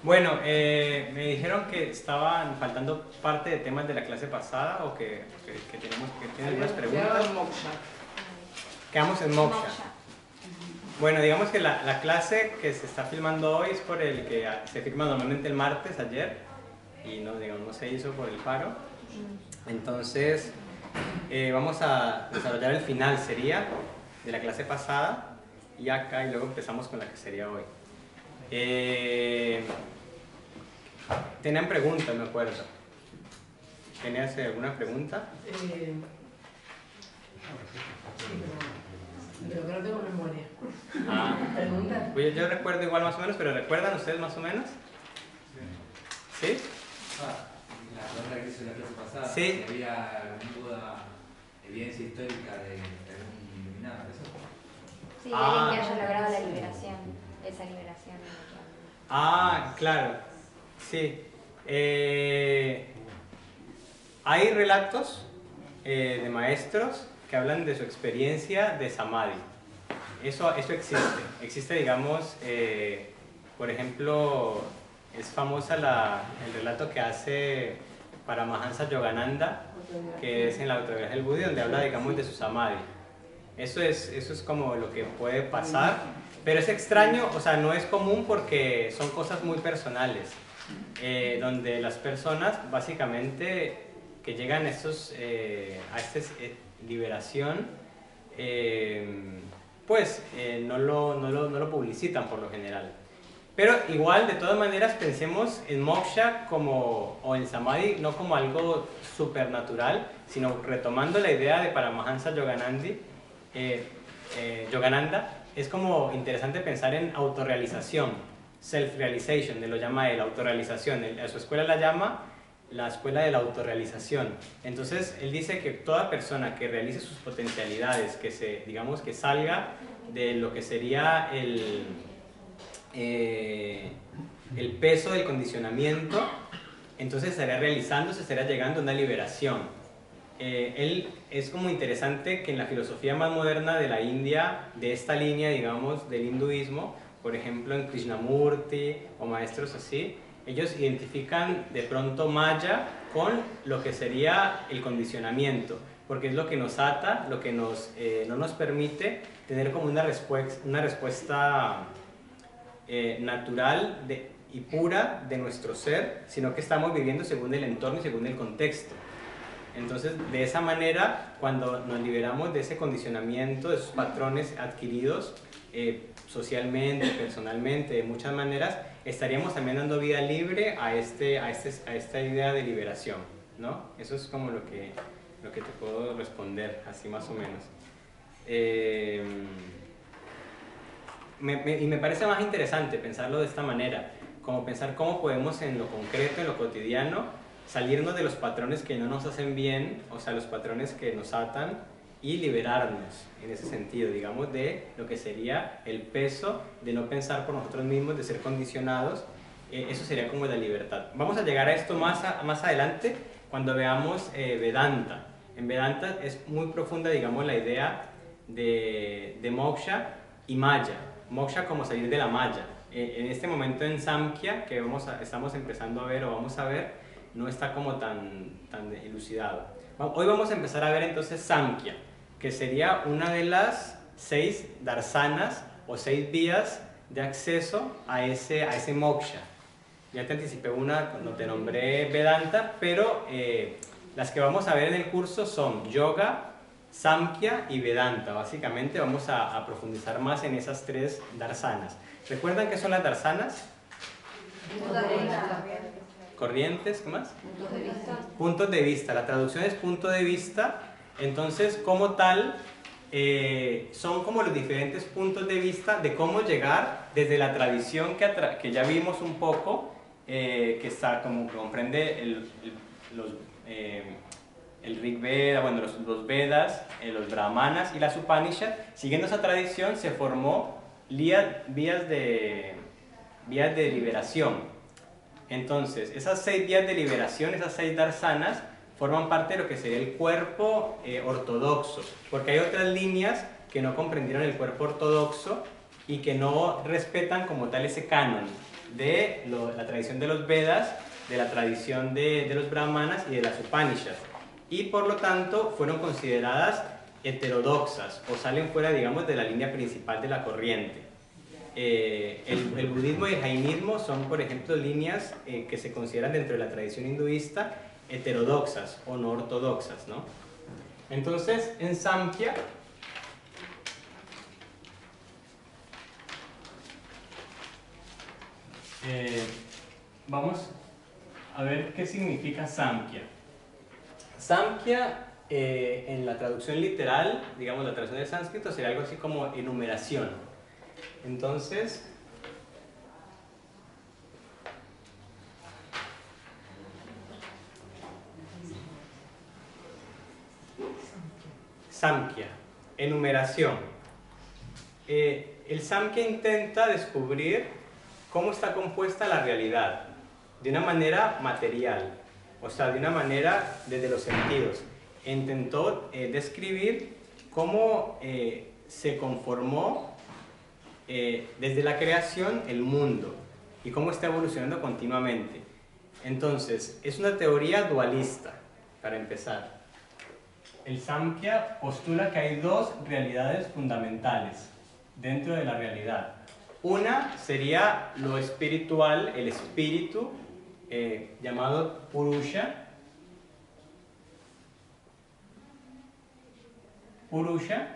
Bueno, me dijeron que estaban faltando parte de temas de la clase pasada o que tienen algunas preguntas. Quedamos en Moksha. Bueno, digamos que la clase que se está filmando hoy es por el que se firma normalmente el martes, ayer, y no, digamos, no se hizo por el paro. Entonces, vamos a desarrollar el final, sería, de la clase pasada, y acá, y luego empezamos con la que sería hoy. Tenían preguntas, me acuerdo. ¿Tenías alguna pregunta? Pero que no tengo memoria. ¿Preguntas? Pues yo recuerdo igual más o menos, pero ¿recuerdan ustedes más o menos? ¿Sí? La pregunta que hice la clase pasada, sí. si había alguna evidencia histórica de algún iluminado, ¿eso? Sí, alguien que haya logrado la liberación, esa liberación. Claro, sí. Hay relatos de maestros que hablan de su experiencia de Samadhi. Eso existe. Existe, digamos, por ejemplo, es famosa el relato que hace Paramahansa Yogananda, que es en la autobiografía del Buda, donde habla, digamos, de su Samadhi. Eso es como lo que puede pasar, pero es extraño, o sea, no es común porque son cosas muy personales, donde las personas, básicamente, que llegan a esta liberación, pues no lo publicitan por lo general. Pero igual, de todas maneras, pensemos en Moksha o en Samadhi no como algo supernatural, sino retomando la idea de Paramahansa Yogananda, es como interesante pensar en autorrealización, self-realization, lo llama él, autorrealización. A su escuela la llama la escuela de la autorrealización. Entonces, él dice que toda persona que realice sus potencialidades, digamos que salga de lo que sería el peso del condicionamiento, entonces estaría realizándose, estaría llegando a una liberación. Es como interesante que en la filosofía más moderna de la India, de esta línea, digamos, del hinduismo, por ejemplo en Krishnamurti o maestros así, ellos identifican de pronto Maya con lo que sería el condicionamiento, porque es lo que nos ata, lo que no nos permite tener como una respuesta natural y pura de nuestro ser, sino que estamos viviendo según el entorno y según el contexto. Entonces, de esa manera, cuando nos liberamos de ese condicionamiento, de esos patrones adquiridos socialmente, personalmente, de muchas maneras, estaríamos también dando vida libre a esta idea de liberación, ¿no? Eso es como lo que te puedo responder, así más o menos. Y me parece más interesante pensarlo de esta manera, como pensar cómo podemos en lo concreto, en lo cotidiano, salirnos de los patrones que no nos hacen bien, o sea, los patrones que nos atan, y liberarnos en ese sentido, digamos, de lo que sería el peso de no pensar por nosotros mismos, de ser condicionados. Eso sería como la libertad. Vamos a llegar a esto más adelante cuando veamos Vedanta. En Vedanta es muy profunda, digamos, la idea de Moksha y Maya. Moksha como salir de la Maya. En este momento en Samkhya, que estamos empezando a ver o vamos a ver, no está como tan elucidado. Hoy vamos a empezar a ver entonces Samkhya, que sería una de las 6 darsanas o 6 vías de acceso a ese moksha. Ya te anticipé una cuando te nombré Vedanta, pero las que vamos a ver en el curso son Yoga, Samkhya y Vedanta. Básicamente vamos a profundizar más en esas 3 darsanas. ¿Recuerdan qué son las darsanas? Corrientes, ¿qué más? Puntos de vista. Puntos de vista. La traducción es punto de vista. Entonces, como tal, son como los diferentes puntos de vista de cómo llegar desde la tradición que ya vimos un poco, que está como que comprende el Rig Veda, bueno, los Vedas, los Brahmanas y las Upanishads. Siguiendo esa tradición se formó vías de liberación. Entonces, esas 6 vías de liberación, esas 6 darsanas, forman parte de lo que sería el cuerpo ortodoxo, porque hay otras líneas que no comprendieron el cuerpo ortodoxo y que no respetan como tal ese canon. de la tradición de los Vedas, de la tradición de los Brahmanas y de las Upanishads, y por lo tanto fueron consideradas heterodoxas o salen fuera, digamos, de la línea principal de la corriente. El budismo y el jainismo son, por ejemplo, líneas que se consideran dentro de la tradición hinduista heterodoxas o no ortodoxas, ¿no? Entonces, en Samkhya vamos a ver qué significa Samkhya. Samkhya, en la traducción literal, digamos la traducción del sánscrito, sería algo así como enumeración. Entonces, Samkhya, enumeración. El Samkhya intenta descubrir cómo está compuesta la realidad de una manera material, o sea, de una manera desde los sentidos. Intentó describir cómo se conformó desde la creación el mundo y cómo está evolucionando continuamente. Entonces, es una teoría dualista, para empezar. El Samkhya postula que hay dos realidades fundamentales dentro de la realidad. Una sería lo espiritual, el espíritu, llamado Purusha. Purusha,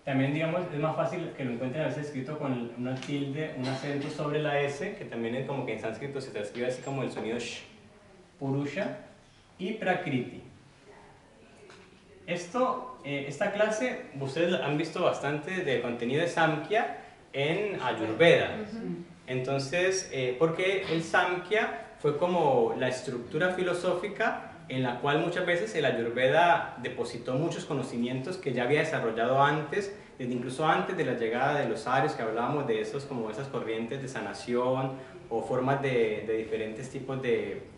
también digamos es más fácil que lo encuentren a veces escrito con una tilde, un acento sobre la S, que también es como que en sánscrito se transcribe así como el sonido sh. Purusha y Prakriti. Esta clase, ustedes han visto bastante del contenido de Samkhya en Ayurveda. Entonces, porque el Samkhya fue como la estructura filosófica en la cual muchas veces el Ayurveda depositó muchos conocimientos que ya había desarrollado antes, desde incluso antes de la llegada de los arios, que hablábamos de esos, como esas corrientes de sanación o formas de diferentes tipos de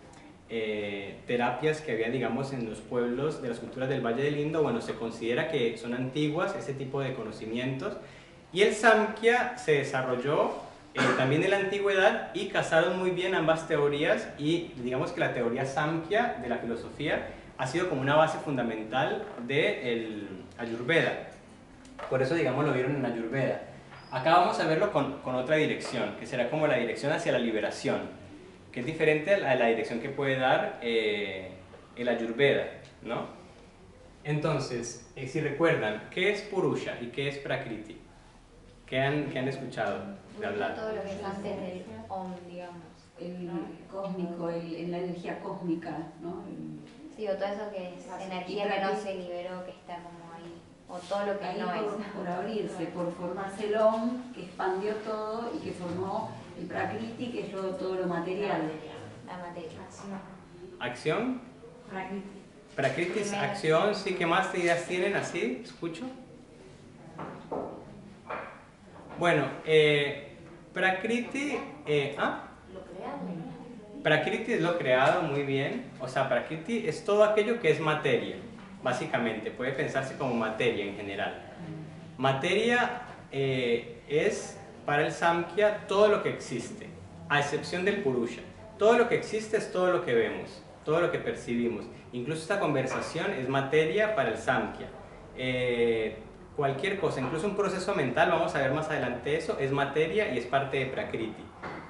terapias que había, digamos, en los pueblos de las culturas del Valle del Indo. Bueno, se considera que son antiguas ese tipo de conocimientos, y el Samkhya se desarrolló también en la antigüedad y casaron muy bien ambas teorías, y digamos que la teoría Samkhya de la filosofía ha sido como una base fundamental del Ayurveda. Por eso, digamos, lo vieron en Ayurveda. Acá vamos a verlo con otra dirección, que será como la dirección hacia la liberación, que es diferente a la dirección que puede dar el Ayurveda, ¿no? Entonces, si recuerdan, ¿qué es Purusha y qué es Prakriti? ¿Qué han escuchado de hablar? Todo lo que es antes del Om, digamos. El cósmico, la energía cósmica, ¿no? Sí, o todo eso que es energía que no se liberó, que está como ahí. O todo lo que Ahí no es. por abrirse, por formarse el Om, que expandió todo y que formó el Prakriti, que es todo lo material. La materia. ¿Acción? Prakriti. Prakriti es acción, sí. ¿Qué más ideas tienen así? ¿Escucho? Bueno, Prakriti... Prakriti es lo creado, muy bien. O sea, Prakriti es todo aquello que es materia, básicamente. Puede pensarse como materia en general. Materia es, para el Samkhya, todo lo que existe, a excepción del Purusha. Todo lo que existe es todo lo que vemos, todo lo que percibimos. Incluso esta conversación es materia para el Samkhya. Cualquier cosa, incluso un proceso mental, vamos a ver más adelante eso, es materia y es parte de Prakriti.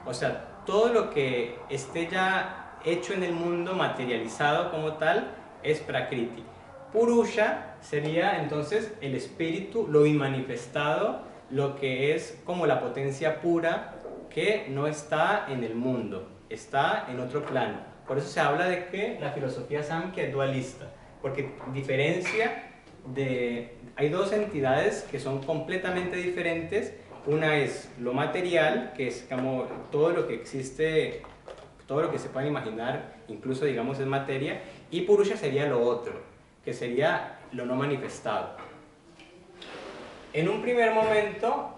O sea, todo lo que esté ya hecho en el mundo, materializado como tal, es Prakriti. Purusha sería entonces el espíritu, lo inmanifestado, lo que es como la potencia pura que no está en el mundo, está en otro plano. Por eso se habla de que la filosofía Samkhya es dualista, porque diferencia hay dos entidades que son completamente diferentes. Una es lo material, que es como todo lo que existe, todo lo que se puedan imaginar, incluso digamos es materia, y Purusha sería lo otro, que sería lo no manifestado. En un primer momento,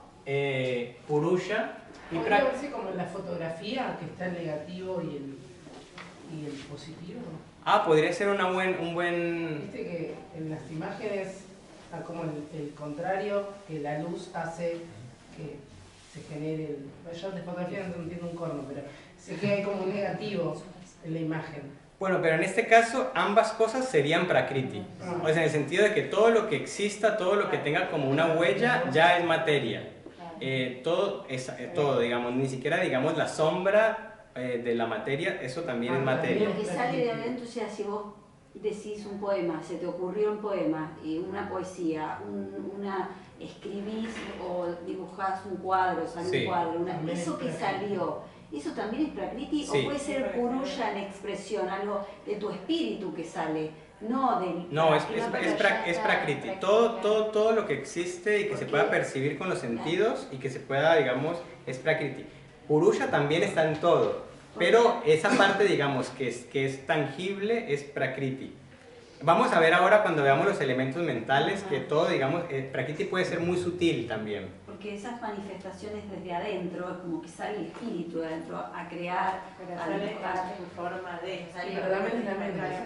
Purusha y ¿Podría verse como en la fotografía, que está el negativo y el positivo? podría ser un buen... Viste que en las imágenes está como el contrario, que la luz hace que se genere yo de fotografía no entiendo un corno, pero sé que hay como un negativo en la imagen. Bueno, pero en este caso ambas cosas serían prakriti. O sea, en el sentido de que todo lo que exista, todo lo que tenga como una huella, ya es materia. Todo, digamos, ni siquiera digamos la sombra de la materia, eso también es materia. Lo que sale de adentro, o sea, si vos decís un poema, se te ocurrió un poema, una poesía, escribís o dibujás un cuadro, sale un cuadro, eso que salió. ¿Eso también es prakriti? Sí. ¿O puede ser purusha en expresión, algo de tu espíritu que sale? No, es prakriti. Todo lo que existe y que se pueda percibir con los sentidos y que se pueda, digamos, es prakriti. Purusha también está en todo, pero esa parte, digamos, que es tangible es prakriti. Vamos a ver ahora cuando veamos los elementos mentales que todo, digamos, prakriti puede ser muy sutil también. Porque esas manifestaciones desde adentro, es como que sale el espíritu de adentro a crear, a dibujar. en forma de,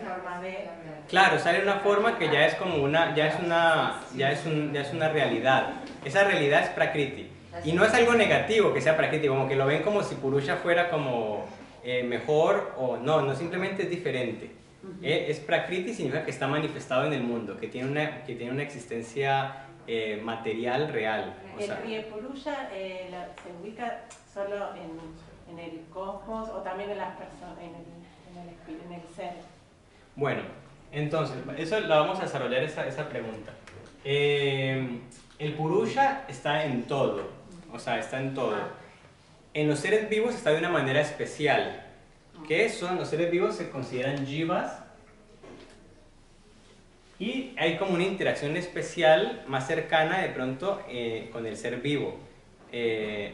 forma de. Claro, sale una forma que ya es como ya es una realidad. Esa realidad es prakriti. Y no es algo negativo que sea prakriti, como que lo ven como si purusha fuera como mejor o no, simplemente es diferente. Es prakriti, significa que está manifestado en el mundo, que tiene una existencia material real. O sea, el purusha se ubica solo en el cosmos o también en las personas, en el ser. Bueno, entonces, eso la vamos a desarrollar esa pregunta. El purusha está en todo, o sea, está en todo. En los seres vivos está de una manera especial. ¿Qué son? Los seres vivos se consideran jivas y hay como una interacción especial más cercana de pronto con el ser vivo,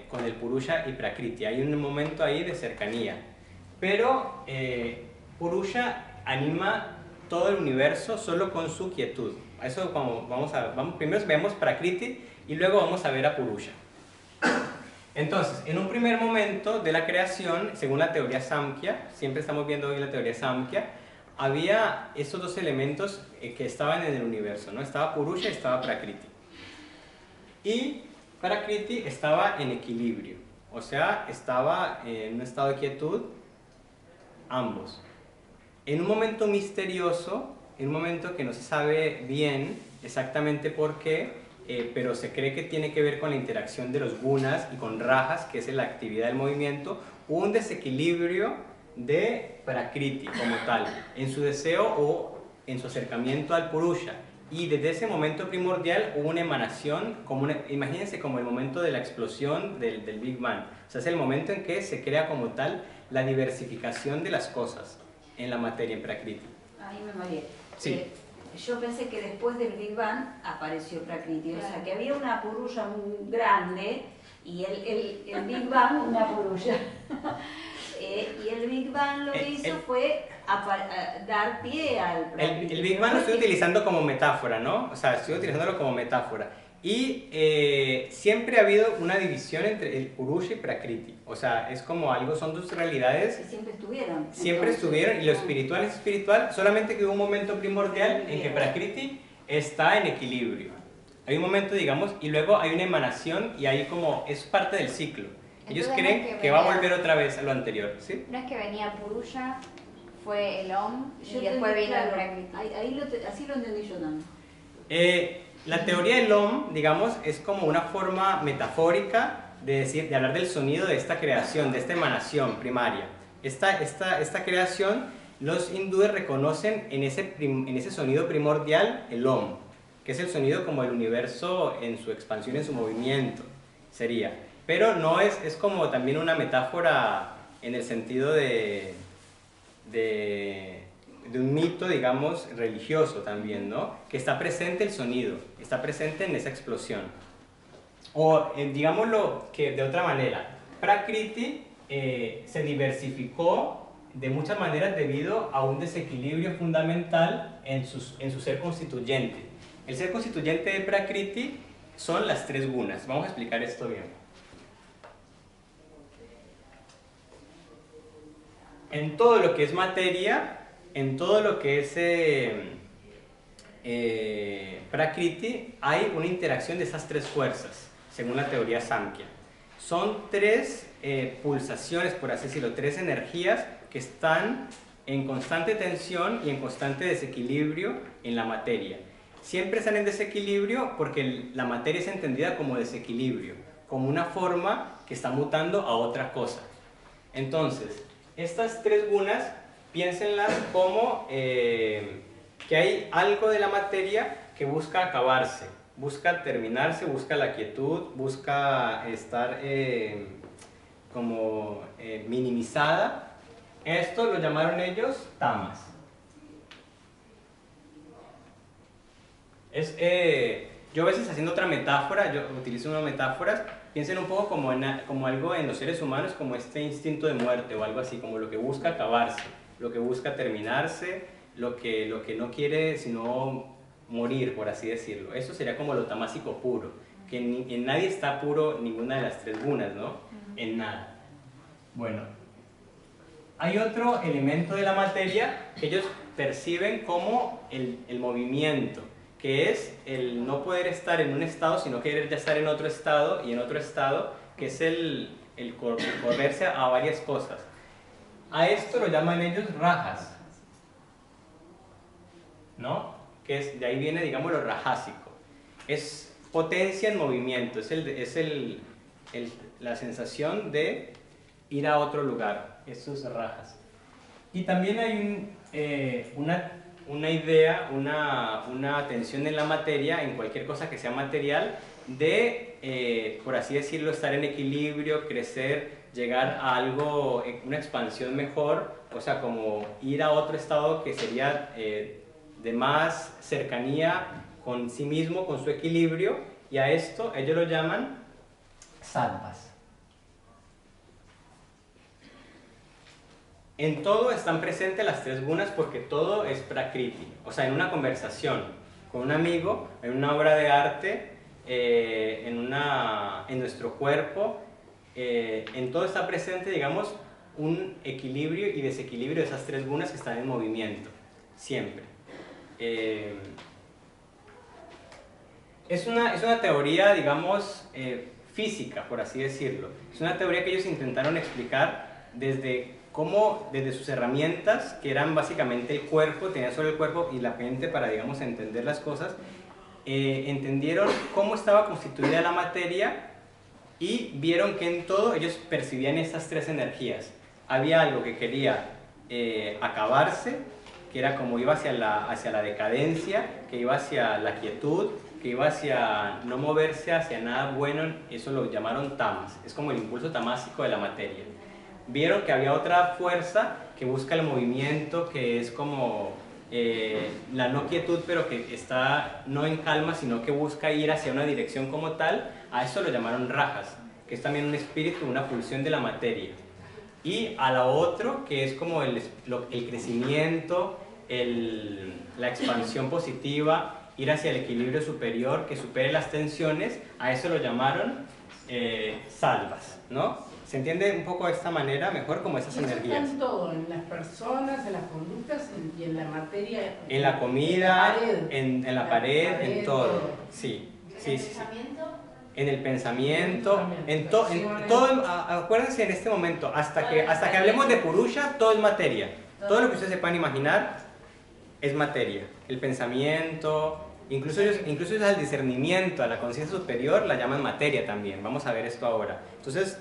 con el purusha y prakriti. Hay un momento ahí de cercanía, pero purusha anima todo el universo solo con su quietud. Eso primero vemos prakriti y luego vamos a ver a purusha. Entonces, en un primer momento de la creación, según la teoría Samkhya, siempre estamos viendo hoy la teoría Samkhya, había estos dos elementos que estaban en el universo, ¿no? Estaba purusha y estaba prakriti. Y prakriti estaba en equilibrio, o sea, estaba en un estado de quietud, ambos. En un momento misterioso, en un momento que no se sabe bien exactamente por qué, pero se cree que tiene que ver con la interacción de los gunas y con rajas, que es la actividad del movimiento, hubo un desequilibrio de prakriti como tal, en su deseo o en su acercamiento al purusha. Y desde ese momento primordial hubo una emanación, imagínense como el momento de la explosión del Big Bang. O sea, es el momento en que se crea como tal la diversificación de las cosas en la materia, en prakriti. Ahí me mareé. Sí. Yo pensé que después del Big Bang apareció prakriti, o sea que había una purusha muy grande y el Big Bang una purusha. Y el Big Bang lo que hizo fue dar pie al prakriti. El Big Bang lo estoy utilizando como metáfora, ¿no? O sea, estoy utilizándolo como metáfora. Y siempre ha habido una división entre el purusha y prakriti. O sea, es como algo, son dos realidades. Que siempre estuvieron. Siempre estuvieron, y lo espiritual es espiritual, solamente que hubo un momento primordial en que prakriti está en equilibrio. Hay un momento, digamos, y luego hay una emanación y ahí como, es parte del ciclo. Ellos Entonces, creen que va a volver otra vez a lo anterior, ¿sí? No es que venía Purusha, fue el Om Yo y después vino el claro, Prakriti. así lo entendí yo también. La teoría del Om, digamos, es como una forma metafórica de hablar del sonido de esta creación, de esta emanación primaria. Esta creación, los hindúes reconocen en ese sonido primordial el Om, que es el sonido como el universo en su expansión, en su movimiento, sería. Pero no es como también una metáfora en el sentido de un mito, digamos, religioso también, ¿no? Que está presente el sonido, está presente en esa explosión. O, digámoslo que de otra manera, Prakriti se diversificó de muchas maneras debido a un desequilibrio fundamental en su ser constituyente. El ser constituyente de Prakriti son las tres gunas. Vamos a explicar esto bien. En todo lo que es materia, en todo lo que es Prakriti, hay una interacción de esas tres fuerzas, según la teoría Samkhya. son tres pulsaciones, por así decirlo, tres energías que están en constante tensión y en constante desequilibrio en la materia. Siempre están en desequilibrio porque la materia es entendida como desequilibrio, como una forma que está mutando a otra cosa. Entonces, estas tres gunas, piénsenlas como que hay algo de la materia que busca acabarse, busca terminarse, busca la quietud, busca estar como minimizada. Esto lo llamaron ellos tamas. Yo a veces haciendo otra metáfora, yo utilizo unas metáforas, piensen un poco como algo en los seres humanos, como este instinto de muerte o algo así, como lo que busca acabarse, lo que busca terminarse, lo que no quiere sino morir, por así decirlo. Eso sería como lo tamásico puro, que en nadie está puro ninguna de las tres gunas, ¿no? En nada. Bueno, hay otro elemento de la materia que ellos perciben como el movimiento, que es el no poder estar en un estado, sino querer ya estar en otro estado, y en otro estado, que es el correrse a varias cosas. A esto lo llaman ellos rajas, ¿no? Que de ahí viene, digamos, lo rajásico. Es potencia en movimiento, es la sensación de ir a otro lugar, eso es rajas. Y también hay una idea, una tensión en la materia, en cualquier cosa que sea material, de, por así decirlo, estar en equilibrio, crecer, llegar a algo, una expansión mejor, o sea, como ir a otro estado que sería de más cercanía con sí mismo, con su equilibrio, y a esto ellos lo llaman sattvas. En todo están presentes las tres gunas porque todo es prakriti. O sea, en una conversación con un amigo, en una obra de arte, en nuestro cuerpo, en todo está presente, digamos, un equilibrio y desequilibrio de esas tres gunas que están en movimiento, siempre. Es una teoría, digamos, física, por así decirlo. Es una teoría que ellos intentaron explicar desde sus herramientas, que eran básicamente el cuerpo, tenían solo el cuerpo y la mente para, digamos, entender las cosas, entendieron cómo estaba constituida la materia y vieron que en todo ellos percibían estas tres energías. Había algo que quería acabarse, que era como iba hacia la decadencia, que iba hacia la quietud, que iba hacia no moverse hacia nada bueno, eso lo llamaron tamas, es como el impulso tamásico de la materia. Vieron que había otra fuerza que busca el movimiento, que es como la no quietud, pero que está no en calma, sino que busca ir hacia una dirección como tal. A eso lo llamaron rajas, que es también un espíritu, una pulsión de la materia. Y a la otro, que es como el crecimiento, la expansión positiva, ir hacia el equilibrio superior, que supere las tensiones, a eso lo llamaron sattvas, ¿no? ¿Se entiende un poco de esta manera mejor como esas energías? Está en todo, en las personas, en las conductas y en la materia. En la comida, en la pared, en todo. Sí, sí, sí. En el pensamiento, en todo. Acuérdense en este momento, hasta que hablemos de Purusha, todo es materia. Todo lo que ustedes se puedan imaginar es materia. El pensamiento, incluso ellos al discernimiento, a la conciencia superior, la llaman materia también. Vamos a ver esto ahora. Entonces,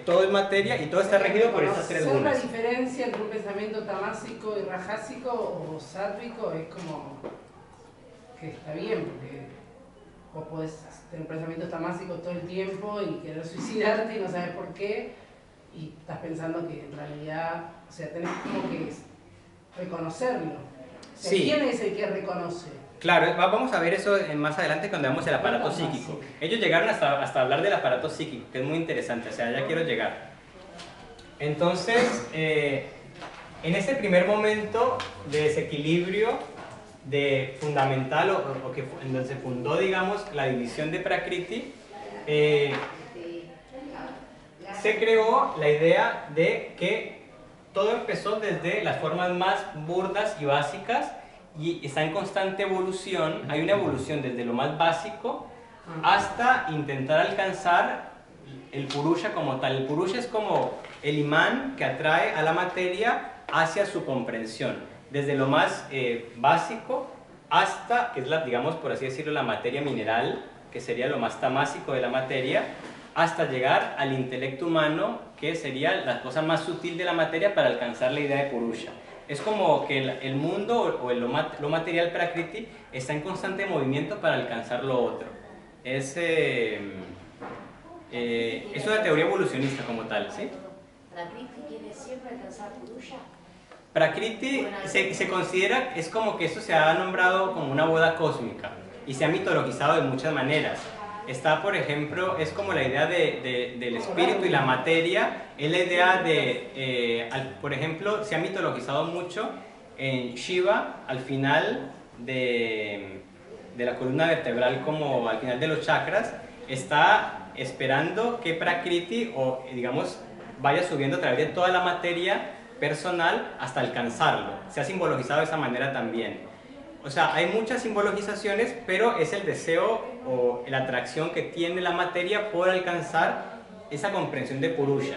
todo es materia y todo está regido por estas tres gunas. ¿La diferencia entre un pensamiento tamásico y rajásico o sátvico? Es como que está bien, porque vos podés tener pensamientos tamásicos todo el tiempo y querer suicidarte y no sabes por qué, y estás pensando que en realidad, o sea, tenés como que reconocerlo. O sea, Sí. ¿Quién es el que reconoce? Claro, vamos a ver eso más adelante cuando veamos el aparato psíquico. Ellos llegaron hasta hablar del aparato psíquico, que es muy interesante, o sea, ya quiero llegar. Entonces, en ese primer momento de desequilibrio fundamental, en donde se fundó, digamos, la división de Prakriti, se creó la idea de que todo empezó desde las formas más burdas y básicas, y está en constante evolución. Hay una evolución desde lo más básico hasta intentar alcanzar el purusha como tal. El purusha es como el imán que atrae a la materia hacia su comprensión, desde lo más básico hasta, que es la, digamos, por así decirlo, la materia mineral, que sería lo más tamásico de la materia, hasta llegar al intelecto humano, que sería la cosa más sutil de la materia para alcanzar la idea de purusha. Es como que el mundo o lo material prakriti está en constante movimiento para alcanzar lo otro. Es una teoría evolucionista como tal, ¿sí? ¿Prakriti quiere siempre alcanzar purusha? Prakriti se considera, es como que esto se ha nombrado como una boda cósmica y se ha mitologizado de muchas maneras. Está, por ejemplo, es como la idea del espíritu y la materia, es la idea de, por ejemplo, se ha mitologizado mucho en Shiva, al final de la columna vertebral, como al final de los chakras, está esperando que Prakriti, o digamos, vaya subiendo a través de toda la materia personal hasta alcanzarlo. Se ha simbologizado de esa manera también. O sea, hay muchas simbologizaciones, pero es el deseo o la atracción que tiene la materia por alcanzar esa comprensión de Purusha.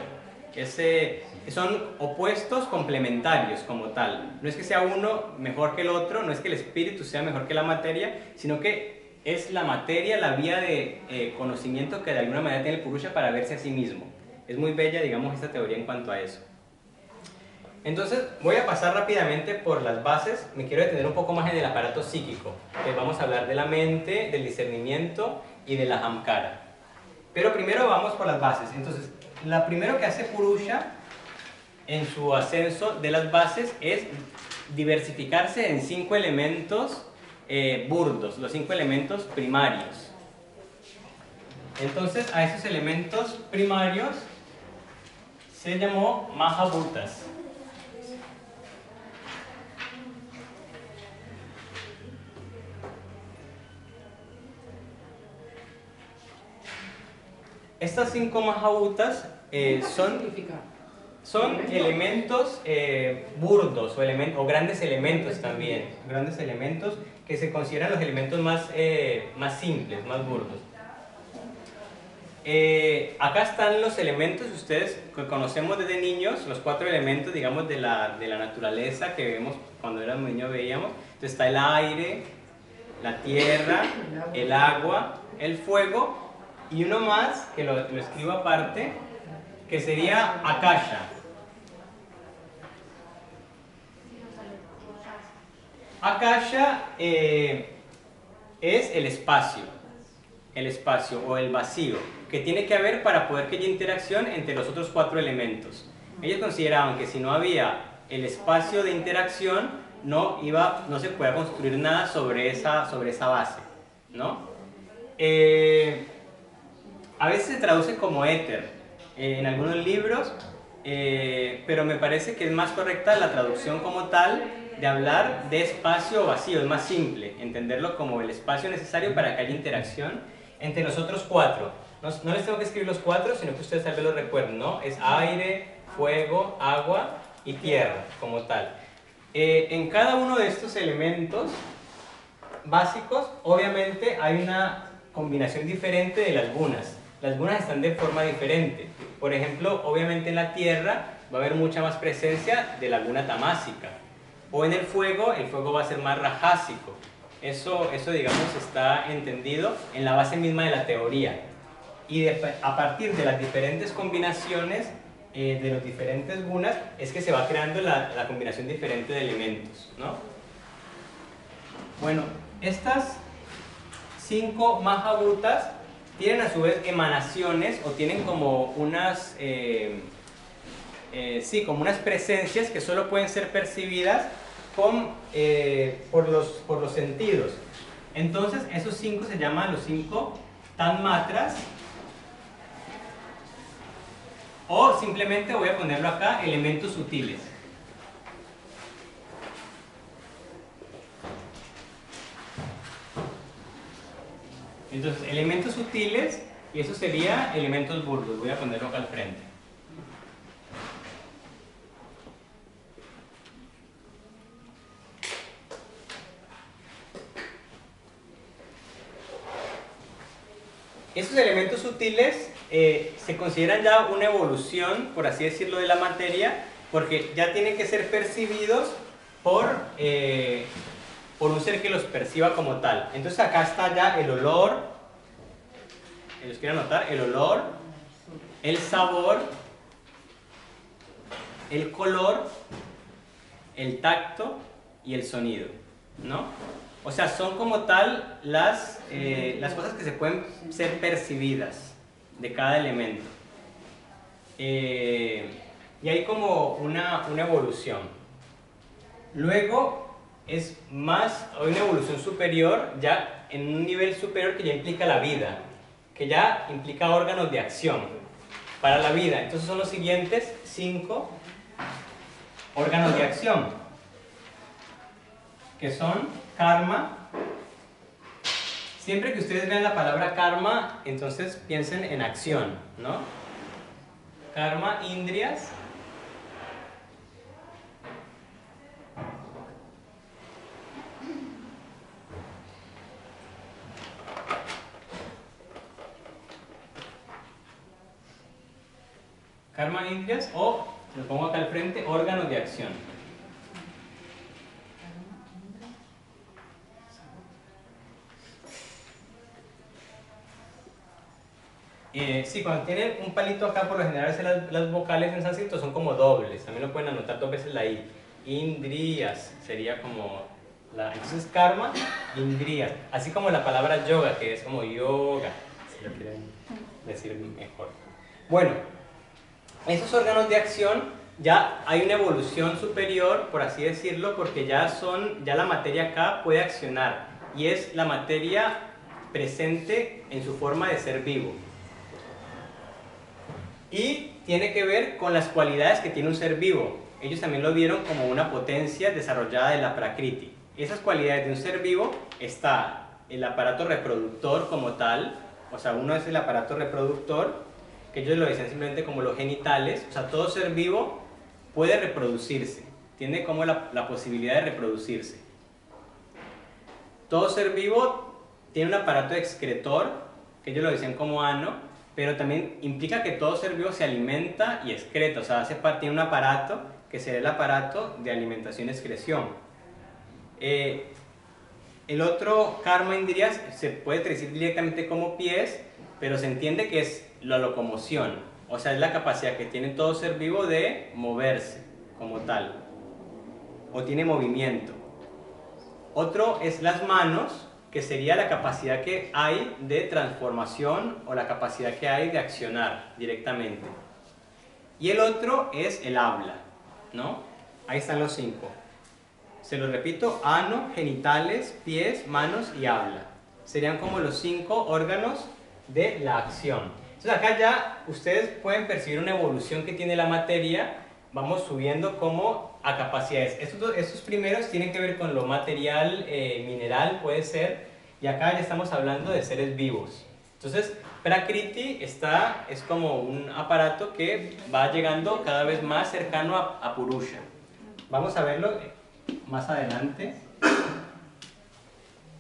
Son opuestos complementarios como tal. No es que sea uno mejor que el otro, no es que el espíritu sea mejor que la materia, sino que es la materia la vía de conocimiento que de alguna manera tiene el Purusha para verse a sí mismo. Es muy bella, digamos, esta teoría en cuanto a eso. Entonces voy a pasar rápidamente por las bases. Me quiero detener un poco más en el aparato psíquico. Vamos a hablar de la mente, del discernimiento y de la ahamkara. Pero primero vamos por las bases. Entonces, la primero que hace Purusha en su ascenso de las bases es diversificarse en 5 elementos burdos, los 5 elementos primarios. Entonces, a esos elementos primarios se llamó Mahabhutas. Estas 5 Mahabhutas son elementos burdos o grandes elementos también, grandes elementos que se consideran los elementos más simples, más burdos. Acá están los elementos que ustedes conocemos desde niños, los 4 elementos, digamos, de la naturaleza que vemos cuando éramos niños, veíamos. Entonces está el aire, la tierra, el agua, el fuego y uno más, que lo escribo aparte, que sería Akasha. Akasha es el espacio o el vacío que tiene que haber para poder que haya interacción entre los otros 4 elementos. Ellos consideraban que si no había el espacio de interacción, no se podía construir nada sobre esa base, ¿no? A veces se traduce como éter en algunos libros, pero me parece que es más correcta la traducción como tal de hablar de espacio vacío, es más simple, entenderlo como el espacio necesario para que haya interacción entre los otros 4. No les tengo que escribir los 4, sino que ustedes tal vez lo recuerden, ¿no? Es aire, fuego, agua y tierra, como tal. En cada uno de estos elementos básicos, obviamente hay una combinación diferente de las gunas. Las gunas están de forma diferente. Por ejemplo, obviamente en la tierra va a haber mucha más presencia de la guna tamásica. O en el fuego va a ser más rajásico. Eso digamos, está entendido en la base misma de la teoría. Y a partir de las diferentes combinaciones de los diferentes gunas, es que se va creando la combinación diferente de elementos, ¿no? Bueno, estas 5 Mahabhutas tienen a su vez emanaciones o tienen como unas presencias que solo pueden ser percibidas por los sentidos. Entonces esos 5 se llaman los 5 Tanmatras, o simplemente voy a ponerlo acá, elementos sutiles. Entonces, elementos sutiles, y eso sería elementos burdos. Voy a ponerlo acá al frente. Esos elementos sutiles se consideran ya una evolución, por así decirlo, de la materia, porque ya tienen que ser percibidos por un ser que los perciba como tal. Entonces acá está ya el olor, los quiero anotar, el olor, el sabor, el color, el tacto y el sonido, ¿no? O sea, son como tal las cosas que se pueden ser percibidas de cada elemento. Y hay como una evolución. Luego hay una evolución superior, ya en un nivel superior que ya implica la vida, que ya implica órganos de acción para la vida. Entonces son los siguientes 5 órganos de acción, que son karma. Siempre que ustedes vean la palabra karma, entonces piensen en acción, ¿no? Karma, indrias. Karma, indrias, o, lo pongo acá al frente, órganos de acción. Sí, cuando tienen un palito acá, por lo general las vocales en sánscrito son como dobles. También lo pueden anotar 2 veces la I. Indriyas sería como entonces karma, indriyas. Así como la palabra yoga, que es como yoga, si lo quieren decir mejor. Bueno, esos órganos de acción ya hay una evolución superior, por así decirlo, porque ya la materia acá puede accionar. Y es la materia presente en su forma de ser vivo. Y tiene que ver con las cualidades que tiene un ser vivo. Ellos también lo vieron como una potencia desarrollada de la Prakriti. Esas cualidades de un ser vivo está el aparato reproductor como tal, o sea, uno es el aparato reproductor, que ellos lo dicen simplemente como los genitales, o sea, todo ser vivo puede reproducirse, tiene como la posibilidad de reproducirse. Todo ser vivo tiene un aparato excretor, que ellos lo dicen como ano, pero también implica que todo ser vivo se alimenta y excreta, o sea, tiene un aparato que será el aparato de alimentación y excreción. El otro karma indriyas se puede traducir directamente como pies, pero se entiende que es la locomoción, o sea, es la capacidad que tiene todo ser vivo de moverse como tal, o tiene movimiento. Otro es las manos, que sería la capacidad que hay de transformación o la capacidad que hay de accionar directamente. Y el otro es el habla, ¿no? Ahí están los 5. Se los repito: ano, genitales, pies, manos y habla. Serían como los 5 órganos de la acción. Entonces acá ya ustedes pueden percibir una evolución que tiene la materia. Vamos subiendo como a capacidades. Estos primeros tienen que ver con lo material, mineral puede ser, y acá ya estamos hablando de seres vivos. Entonces Prakriti es como un aparato que va llegando cada vez más cercano a Purusha. Vamos a verlo más adelante.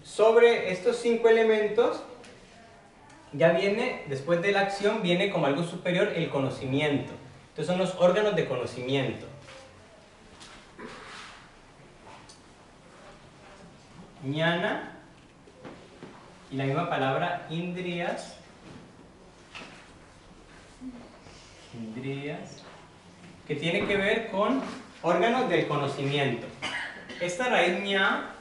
Sobre estos 5 elementos, ya viene, después de la acción, viene como algo superior el conocimiento. Entonces son los órganos de conocimiento. Jnana, y la misma palabra indriyas, que tiene que ver con órganos del conocimiento. Esta raíz ña,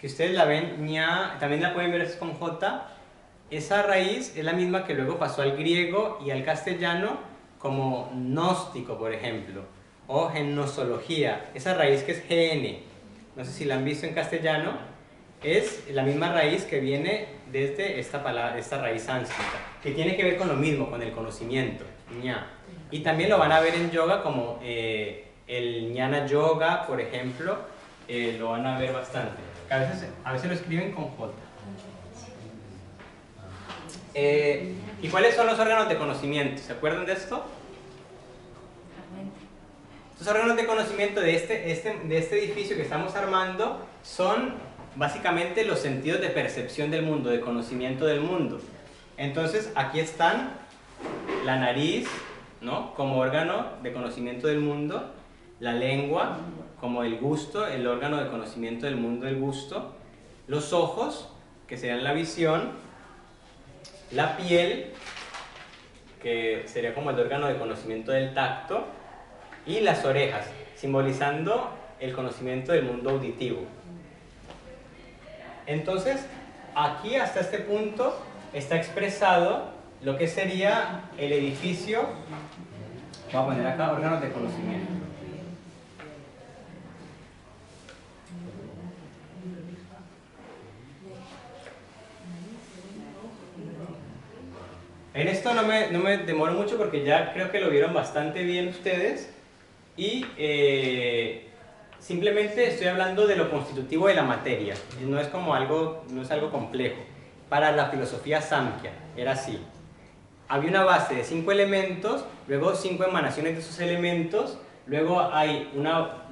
que ustedes la ven, ña, también la pueden ver con J, esa raíz es la misma que luego pasó al griego y al castellano como gnóstico, por ejemplo, o gnosología. Esa raíz que es gn, no sé si la han visto en castellano, es la misma raíz que viene desde esta raíz sánscrita, que tiene que ver con lo mismo, con el conocimiento, ña. Y también lo van a ver en yoga como el jnana yoga, por ejemplo, lo van a ver bastante. A veces lo escriben con J. ¿Y cuáles son los órganos de conocimiento? ¿Se acuerdan de esto? Estos órganos de conocimiento de este edificio que estamos armando son básicamente los sentidos de percepción del mundo, de conocimiento del mundo. Entonces aquí están la nariz, ¿no?, como órgano de conocimiento del mundo, la lengua como el gusto, el órgano de conocimiento del mundo del gusto, los ojos, que serían la visión, la piel, que sería como el órgano de conocimiento del tacto, y las orejas, simbolizando el conocimiento del mundo auditivo. Entonces, aquí hasta este punto está expresado lo que sería el edificio, voy a poner acá, órganos de conocimiento. En esto no me demoro mucho porque ya creo que lo vieron bastante bien ustedes y simplemente estoy hablando de lo constitutivo de la materia, no es como algo, no es algo complejo. Para la filosofía Samkhya era así: había una base de 5 elementos, luego 5 emanaciones de esos elementos, luego hay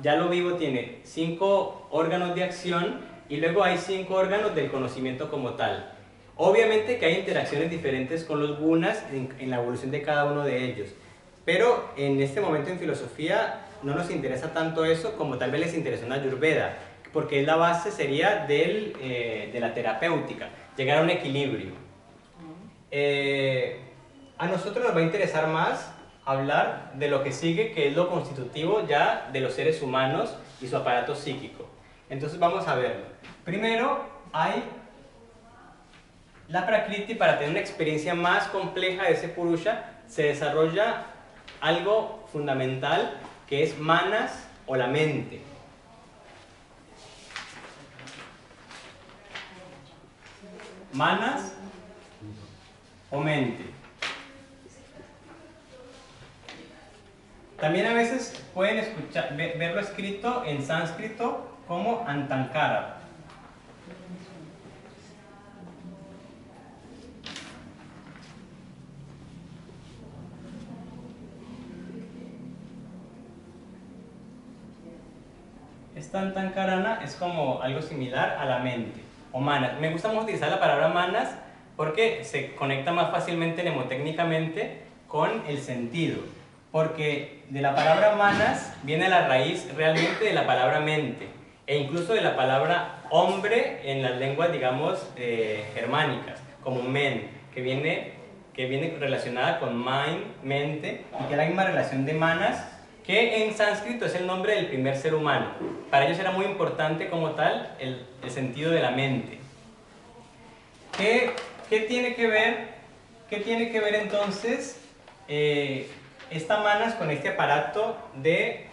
ya lo vivo tiene 5 órganos de acción y luego hay 5 órganos del conocimiento como tal. Obviamente que hay interacciones diferentes con los gunas en la evolución de cada uno de ellos, pero en este momento en filosofía no nos interesa tanto eso como tal vez les interesó en Ayurveda, porque la base sería de la terapéutica, llegar a un equilibrio. A nosotros nos va a interesar más hablar de lo que sigue, que es lo constitutivo ya de los seres humanos y su aparato psíquico. Entonces vamos a verlo. Primero hay la Prakriti. Para tener una experiencia más compleja de ese Purusha se desarrolla algo fundamental que es manas o la mente. Manas o mente. También a veces pueden verlo escrito en sánscrito como Antankara. Esta Antankarana es como algo similar a la mente o manas. Me gusta mucho utilizar la palabra manas porque se conecta más fácilmente mnemotécnicamente con el sentido, porque de la palabra manas viene la raíz realmente de la palabra mente e incluso de la palabra hombre en las lenguas, digamos, germánicas, como men, que viene relacionada con mind, mente, y que es la misma relación de manas, que en sánscrito es el nombre del primer ser humano. Para ellos era muy importante como tal el sentido de la mente. ¿Qué tiene que ver entonces esta manas con este aparato del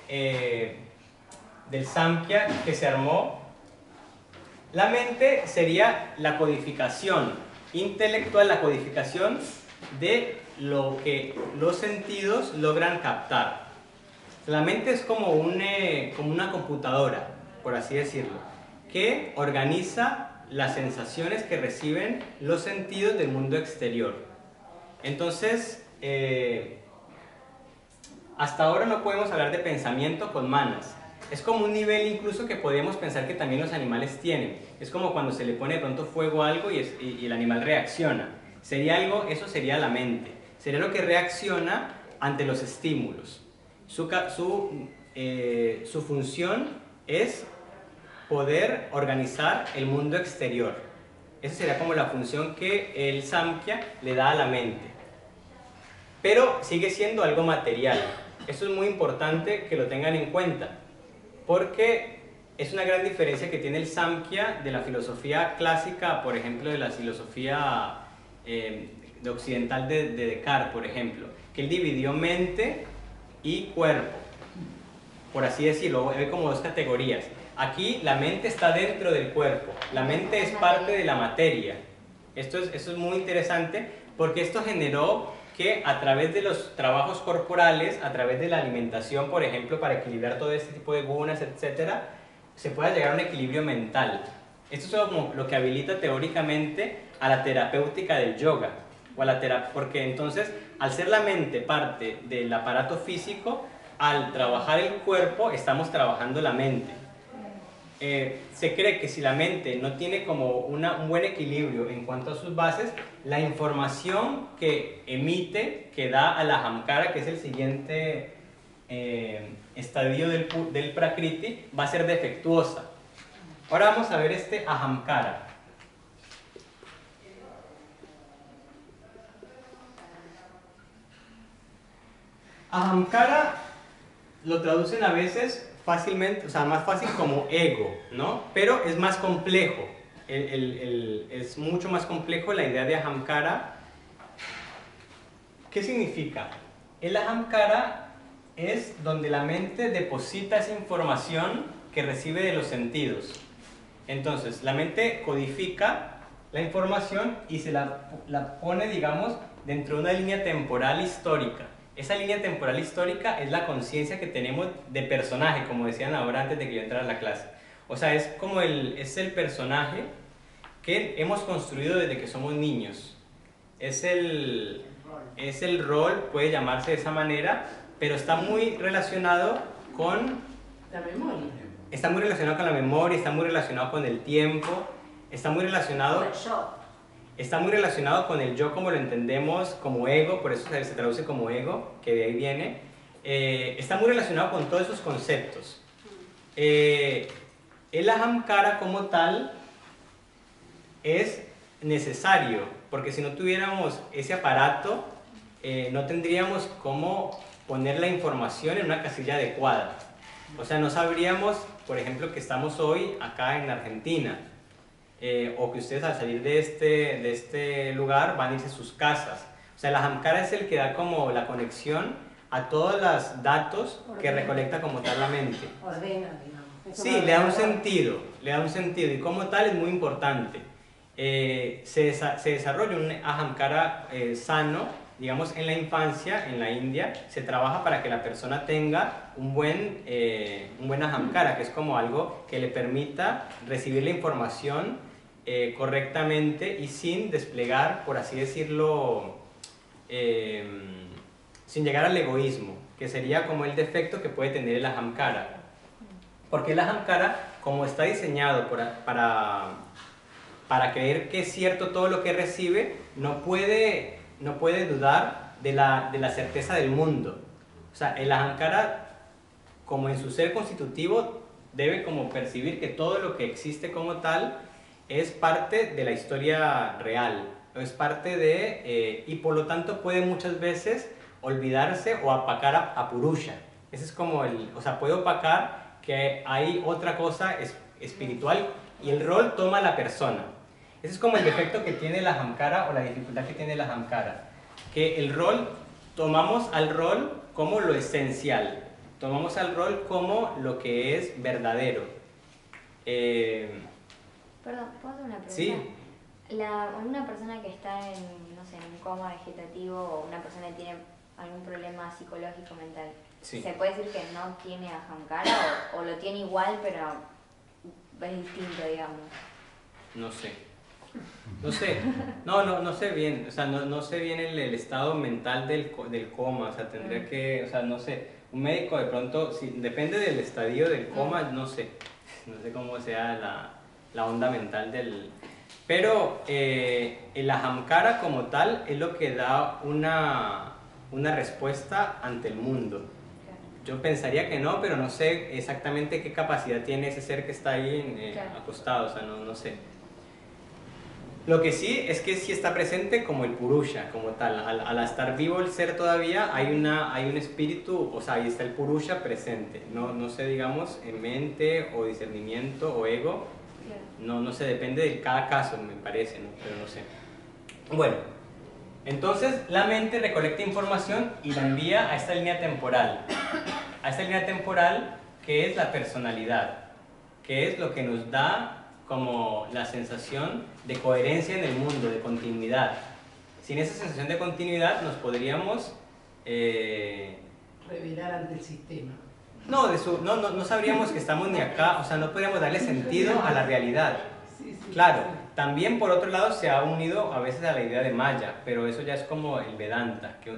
Samkhya que se armó? La mente sería la codificación intelectual, la codificación de lo que los sentidos logran captar. La mente es como una computadora, por así decirlo, que organiza las sensaciones que reciben los sentidos del mundo exterior. Entonces, hasta ahora no podemos hablar de pensamiento con manas. Es como un nivel incluso que podemos pensar que también los animales tienen. Es como cuando se le pone de pronto fuego a algo y el animal reacciona. Eso sería la mente. Sería lo que reacciona ante los estímulos. Su función es poder organizar el mundo exterior. Esa sería como la función que el Samkhya le da a la mente. Pero sigue siendo algo material. Eso es muy importante que lo tengan en cuenta, porque es una gran diferencia que tiene el Samkhya de la filosofía clásica, por ejemplo, de la filosofía de occidental de Descartes, por ejemplo, que él dividió mente y cuerpo, por así decirlo. Hay como dos categorías. Aquí la mente está dentro del cuerpo, la mente es parte de la materia. Eso es muy interesante, porque esto generó que a través de los trabajos corporales, a través de la alimentación, por ejemplo, para equilibrar todo este tipo de gunas, etcétera, se pueda llegar a un equilibrio mental. Esto es como lo que habilita teóricamente a la terapéutica del yoga, porque entonces, al ser la mente parte del aparato físico, al trabajar el cuerpo estamos trabajando la mente. se cree que si la mente no tiene como un buen equilibrio en cuanto a sus bases, la información que emite, que da a la Ahamkara, que es el siguiente estadio del Prakriti, va a ser defectuosa. Ahora vamos a ver este Ahamkara. Ahamkara lo traducen a veces fácilmente, o sea, más fácil como ego, ¿no? Pero es más complejo, es mucho más complejo la idea de Ahamkara. ¿Qué significa? El Ahamkara es donde la mente deposita esa información que recibe de los sentidos. Entonces, la mente codifica la información y se la pone, digamos, dentro de una línea temporal histórica. Esa línea temporal histórica es la conciencia que tenemos de personaje, como decían ahora antes de que yo entrara a la clase. O sea, es como es el personaje que hemos construido desde que somos niños. Es el rol, puede llamarse de esa manera, pero está muy relacionado con La memoria. Está muy relacionado con la memoria, está muy relacionado con el tiempo, está muy relacionado... El yo. Está muy relacionado con el yo como lo entendemos, como ego, por eso se traduce como ego, que de ahí viene. Está muy relacionado con todos esos conceptos. El Ahamkara como tal es necesario, porque si no tuviéramos ese aparato, no tendríamos cómo poner la información en una casilla adecuada. O sea, no sabríamos, por ejemplo, que estamos hoy acá en Argentina. O que ustedes al salir de este lugar van a irse a sus casas. O sea, el Ahamkara es el que da como la conexión a todos los datos que recolecta como tal la mente. Ordena, digamos. Sí, le da un sentido, y como tal es muy importante. Se desarrolla un Ahamkara sano, digamos, en la infancia, en la India, se trabaja para que la persona tenga un buen Ahamkara, que es como algo que le permita recibir la información correctamente y sin desplegar, por así decirlo, sin llegar al egoísmo, que sería como el defecto que puede tener el Ahamkara. Porque el Ahamkara, como está diseñado para creer que es cierto todo lo que recibe, no puede dudar de la certeza del mundo. O sea, el Ahamkara, como en su ser constitutivo, debe como percibir que todo lo que existe como tal es parte de la historia real, es parte de, y por lo tanto puede muchas veces olvidarse o opacar a Purusha. Ese es como o sea, puede opacar que hay otra cosa espiritual y el rol toma a la persona. Ese es como el defecto que tiene la Ahamkara o la dificultad que tiene la Ahamkara, que el rol, tomamos al rol como lo esencial, tomamos al rol como lo que es verdadero. Perdón, ¿puedo hacer una pregunta? Sí. Una persona que está en, no sé, en un coma vegetativo o una persona que tiene algún problema psicológico mental, Sí. ¿se puede decir que no tiene Ahamkara o lo tiene igual pero es distinto, digamos? No sé. No sé bien, o sea, no sé bien el estado mental del coma, o sea, tendría que, o sea, no sé, un médico de pronto, depende del estadio del coma, no sé cómo sea la onda mental pero el Ahamkara como tal es lo que da una respuesta ante el mundo. Yo pensaría que no, pero no sé exactamente qué capacidad tiene ese ser que está ahí acostado, o sea, no sé. Lo que sí es que sí está presente como el Purusha, como tal. Al estar vivo el ser todavía, hay un espíritu, o sea, ahí está el Purusha presente. No sé, digamos, en mente o discernimiento o ego. No sé, depende de cada caso, me parece, ¿no? Pero no sé. Bueno, entonces la mente recolecta información y la envía a esta línea temporal. A esta línea temporal que es la personalidad, que es lo que nos da como la sensación de coherencia en el mundo, de continuidad. Sin esa sensación de continuidad nos podríamos... revelar ante el sistema. No sabríamos que estamos ni acá, o sea, no podríamos darle sentido a la realidad. Claro, también por otro lado se ha unido a veces a la idea de Maya, pero eso ya es como el Vedanta, que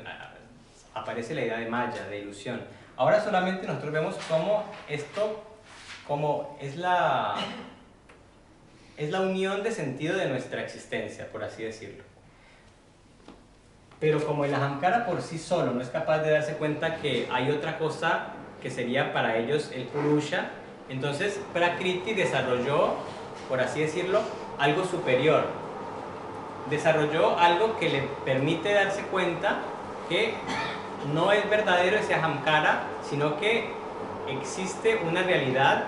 aparece la idea de Maya, de ilusión. Ahora solamente nosotros vemos cómo esto como es la unión de sentido de nuestra existencia, por así decirlo. Pero como el ahamkara por sí solo no es capaz de darse cuenta que hay otra cosa que sería para ellos el purusha, entonces Prakriti desarrolló, por así decirlo, algo superior. Desarrolló algo que le permite darse cuenta que no es verdadero ese ahamkara, sino que existe una realidad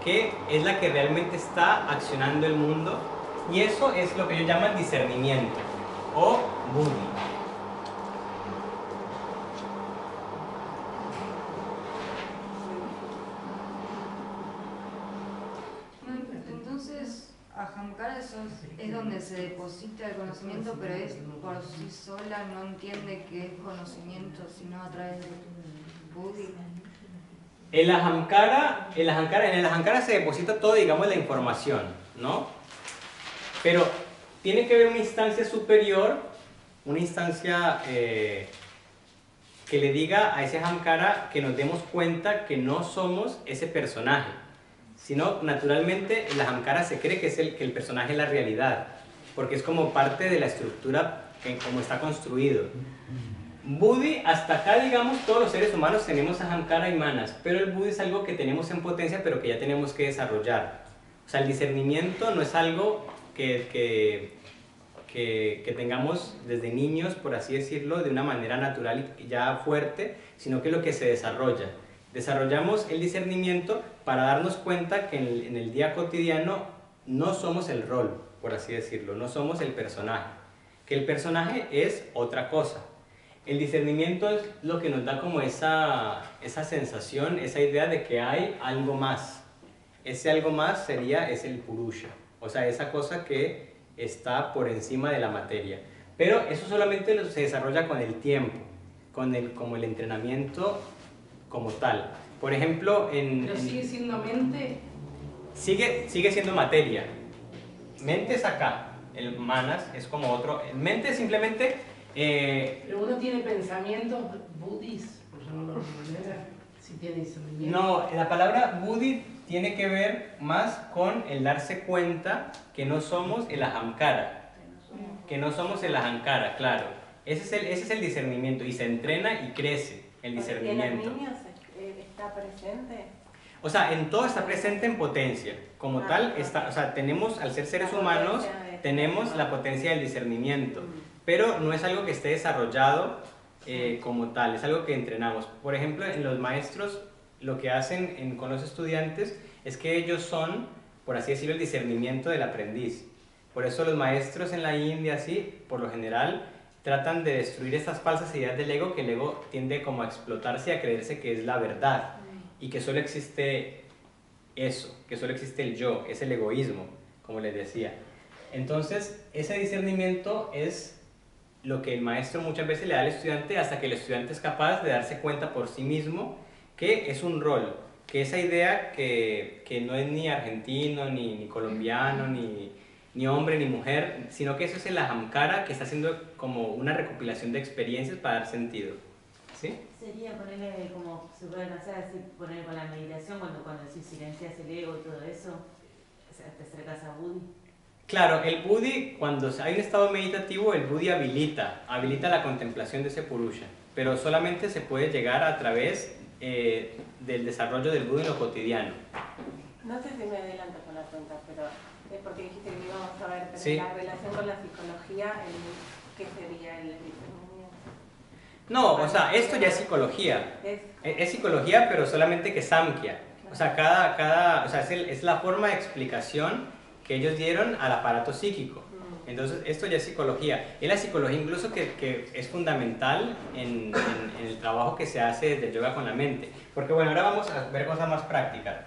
que es la que realmente está accionando el mundo, y eso es lo que ellos llaman discernimiento o buddhi. Entonces, ahamkara es donde se deposita el conocimiento, pero es por sí sola, no entiende que es conocimiento, sino a través del buddhi. En el ahamkara se deposita todo, digamos, la información, ¿no? Pero tiene que haber una instancia superior, una instancia que le diga a ese ahamkara que nos demos cuenta que no somos ese personaje, sino naturalmente el ahamkara se cree que el personaje es la realidad, porque es como parte de la estructura en cómo está construido. Buddhi, hasta acá, digamos, todos los seres humanos tenemos ahamkara y manas, pero el buddhi es algo que tenemos en potencia, pero que ya tenemos que desarrollar. O sea, el discernimiento no es algo que tengamos desde niños, por así decirlo, de una manera natural y ya fuerte, sino que es lo que se desarrolla. Desarrollamos el discernimiento para darnos cuenta que en el día cotidiano no somos el rol, por así decirlo, no somos el personaje, que el personaje es otra cosa. El discernimiento es lo que nos da como esa sensación, esa idea de que hay algo más. Ese algo más es el purusha, o sea, esa cosa que está por encima de la materia. Pero eso solamente se desarrolla con el tiempo, como el entrenamiento como tal. Por ejemplo, ¿Pero sigue siendo mente? Sigue siendo materia. Mente es acá, el manas es como otro. Mente es simplemente... Pero uno tiene pensamientos buddhis, por llamarlo de alguna manera, si tiene discernimiento. No, la palabra buddhi tiene que ver más con el darse cuenta que no somos el ahamkara. Que no somos el ahamkara, claro. Ese es el discernimiento, y se entrena y crece el discernimiento. ¿En los niños está presente? O sea, en todo está presente en potencia. Como tal, o sea, tenemos, al ser seres humanos, tenemos la potencia del discernimiento. Pero no es algo que esté desarrollado como tal, es algo que entrenamos. Por ejemplo, en los maestros lo que hacen con los estudiantes es que ellos son, por así decirlo, el discernimiento del aprendiz. Por eso los maestros en la India, así, por lo general, tratan de destruir estas falsas ideas del ego, que el ego tiende como a explotarse y a creerse que es la verdad y que solo existe eso, que solo existe el yo, es el egoísmo, como les decía. Entonces, ese discernimiento es lo que el maestro muchas veces le da al estudiante, hasta que el estudiante es capaz de darse cuenta por sí mismo que es un rol, que esa idea que no es ni argentino, ni colombiano, ni hombre, ni mujer, sino que eso es el ahamkara que está haciendo como una recopilación de experiencias para dar sentido. ¿Sí? Sería ponerle como se pueden hacer, así poner con la meditación, cuando decís silencias el ego y todo eso, te acercas a Buddhi. Claro, el buddhi, cuando hay un estado meditativo, el buddhi habilita la contemplación de ese purusha, pero solamente se puede llegar a través del desarrollo del buddhi en lo cotidiano. No sé si me adelanto con la pregunta, pero es porque dijiste que íbamos a ver, pero Sí. la relación con la psicología, ¿qué sería el discernimiento? No, o sea, esto ya es psicología. Es psicología, pero solamente que Samkhya. O sea, o sea, es la forma de explicación que ellos dieron al aparato psíquico. Entonces, esto ya es psicología. Y la psicología incluso que es fundamental en el trabajo que se hace desde el yoga con la mente. Porque bueno, ahora vamos a ver cosas más prácticas.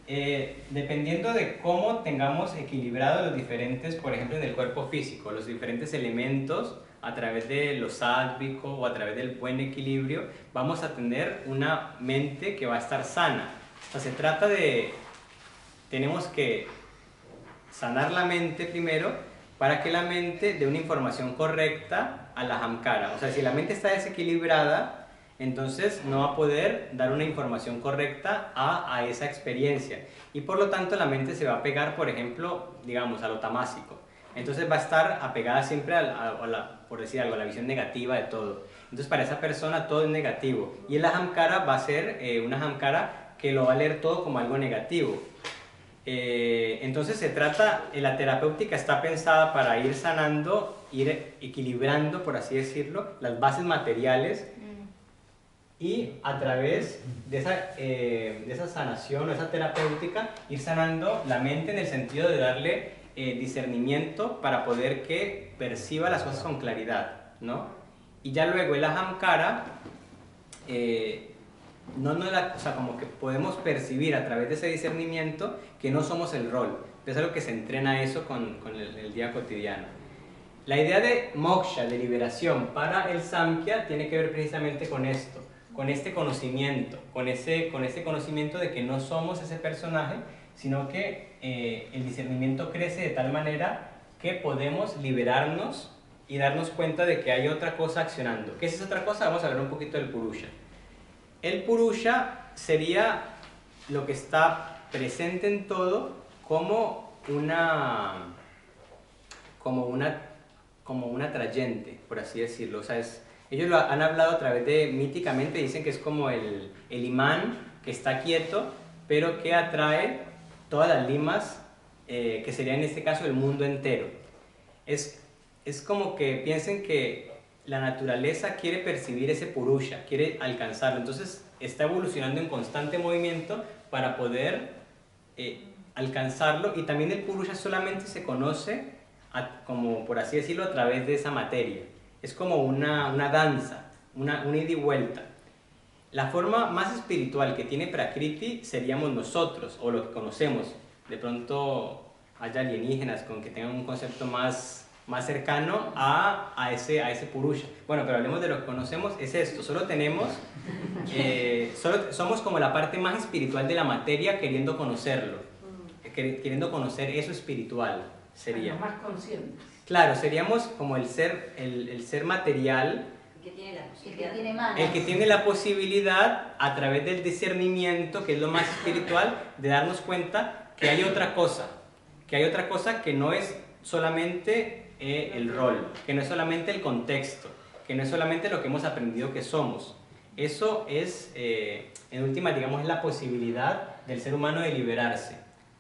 Dependiendo de cómo tengamos equilibrados los diferentes, por ejemplo, en el cuerpo físico, los diferentes elementos a través de lo sádvico o a través del buen equilibrio, vamos a tener una mente que va a estar sana. O sea, se trata de... Tenemos que sanar la mente primero para que la mente dé una información correcta a la ahamkara. O sea, si la mente está desequilibrada, entonces no va a poder dar una información correcta a esa experiencia. Y por lo tanto la mente se va a pegar, por ejemplo, digamos, a lo tamásico. Entonces va a estar apegada siempre por decir algo, a la visión negativa de todo. Entonces para esa persona todo es negativo. Y el ahamkara va a ser una ahamkara que lo va a leer todo como algo negativo. Entonces se trata, la terapéutica está pensada para ir sanando, ir equilibrando, por así decirlo, las bases materiales y a través de esa sanación o esa terapéutica ir sanando la mente en el sentido de darle discernimiento para poder que perciba las cosas con claridad, ¿no? Y ya luego el ahamkara, o sea, como que podemos percibir a través de ese discernimiento que no somos el rol. Es algo que se entrena eso con el día cotidiano. La idea de moksha, de liberación para el samkhya, tiene que ver precisamente con esto, con este conocimiento, con ese conocimiento de que no somos ese personaje, sino que el discernimiento crece de tal manera que podemos liberarnos y darnos cuenta de que hay otra cosa accionando. ¿Qué es esa otra cosa? Vamos a hablar un poquito del purusha. El purusha sería lo que está presente en todo como una atrayente, por así decirlo. O sea, ellos lo han hablado a través de, míticamente dicen que es como el imán que está quieto, pero que atrae todas las limas, que sería en este caso el mundo entero. Es como que piensen que la naturaleza quiere percibir ese purusha, quiere alcanzarlo, entonces está evolucionando en constante movimiento para poder alcanzarlo, y también el purusha solamente se conoce, como por así decirlo, a través de esa materia. Es como una danza, una ida y vuelta. La forma más espiritual que tiene Prakriti seríamos nosotros, o lo que conocemos. De pronto haya alienígenas con que tengan un concepto más cercano a ese purusha. Bueno, pero hablemos de lo que conocemos, es esto. Solo somos como la parte más espiritual de la materia queriendo conocerlo. Queriendo conocer eso espiritual sería. Los más conscientes. Claro, seríamos como el ser material, Que tiene la posibilidad. El que tiene manos. el que tiene la posibilidad, a través del discernimiento, que es lo más espiritual, de darnos cuenta que hay otra cosa, que no es solamente el rol, que no es solamente el contexto, que no es solamente lo que hemos aprendido que somos. Eso es, en última, digamos, la posibilidad del ser humano de liberarse,